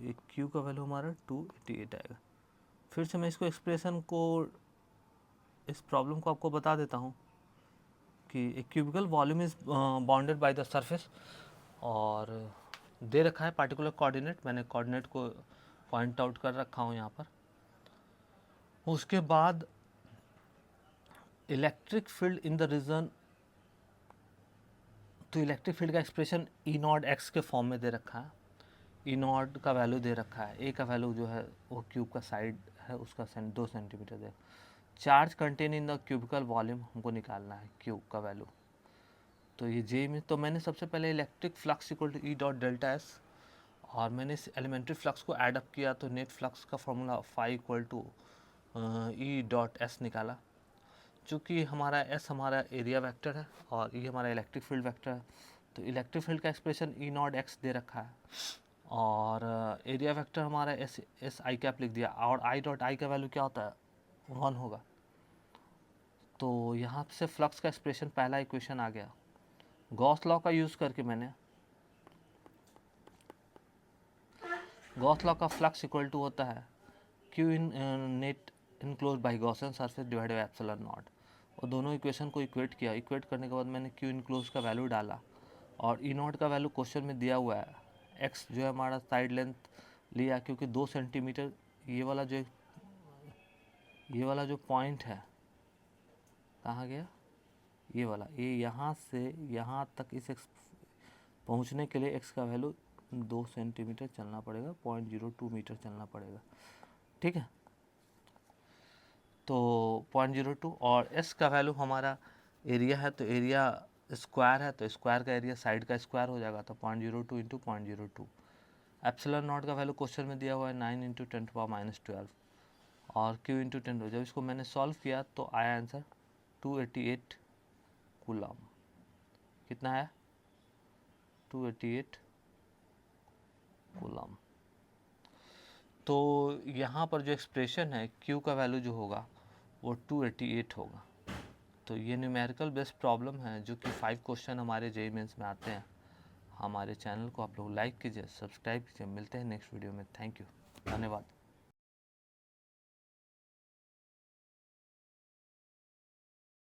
ये Q का value हमारा 288 आएगा। फिर से मैं इसको एक्सप्रेशन को, इस प्रॉब्लम को आपको बता देता हूँ कि एक cubical volume is bounded by the surface, और दे रखा है पार्टिकुलर कोऑर्डिनेट, मैंने कोऑर्डिनेट को पॉइंट आउट कर रखा हूँ यहाँ पर। उसके बाद electric field in the region, तो इलेक्ट्रिक फील्ड का एक्सप्रेशन ई नॉट एक्स के फॉर्म में दे रखा है। ई नॉट का वैल्यू दे रखा है, ए का वैल्यू जो है वो क्यूब का साइड है उसका 2 सेंटीमीटर दे। Charge contain in the cubical volume हमको निकालना है क्यूब का वैल्यू। तो ये जे में, तो मैंने सबसे पहले electric flux equal to E dot delta S, और मैंने इस एलिमेंट्री फ्लक्स को ऐड अप किया तो नेट फ्लक्स का formula phi equal to E dot S निकाला। चूँकि हमारा एस हमारा एरिया वेक्टर है और ई हमारा इलेक्ट्रिक फील्ड वेक्टर है, तो इलेक्ट्रिक फील्ड का एक्सप्रेशन ई नॉट एक्स दे रखा है, और एरिया वेक्टर हमारा एस आई कैप लिख दिया, और आई डॉट आई का वैल्यू क्या होता है 1 होगा। तो यहाँ से फ्लक्स का एक्सप्रेशन पहला इक्वेशन आ गया। गॉस लॉ का यूज़ करके मैंने, गॉस लॉ का फ्लक्स इक्वल टू होता है Q in net enclose by Gaussian surface divide by epsilon not, और दोनों इक्वेशन को इक्वेट किया। इक्वेट करने के बाद मैंने क्यू इनक्लोज का वैल्यू डाला, और ई नॉट का वैल्यू क्वेश्चन में दिया हुआ है। एक्स जो है हमारा साइड लेंथ लिया, क्योंकि 2 सेंटीमीटर ये वाला जो पॉइंट है कहाँ गया, ये वाला, ये यहाँ से यहाँ तक इस एक्स पहुँचने के लिए एक्स का वैल्यू 2 सेंटीमीटर चलना पड़ेगा, 0.02 मीटर चलना पड़ेगा, ठीक है। तो 0.02, और एस का वैल्यू हमारा एरिया है, तो एरिया स्क्वायर है, तो स्क्वायर का एरिया साइड का स्क्वायर हो जाएगा, तो 0.02 इंटू 0.02। एप्सिलॉन नॉट का वैल्यू क्वेश्चन में दिया हुआ है 9 इंटू 10⁻⁻12, और क्यू इंटू 10। जब इसको मैंने सॉल्व किया तो आया आंसर 288 कूलम। कितना है 288 कूलम। तो यहाँ पर जो एक्सप्रेशन है Q का वैल्यू जो होगा वो 288 होगा। तो ये न्यूमेरिकल बेस्ड प्रॉब्लम है जो कि 5 क्वेश्चन हमारे जेईई मेंस में आते हैं। हमारे चैनल को आप लोग लाइक कीजिए, सब्सक्राइब कीजिए। मिलते हैं नेक्स्ट वीडियो में। थैंक यू, धन्यवाद।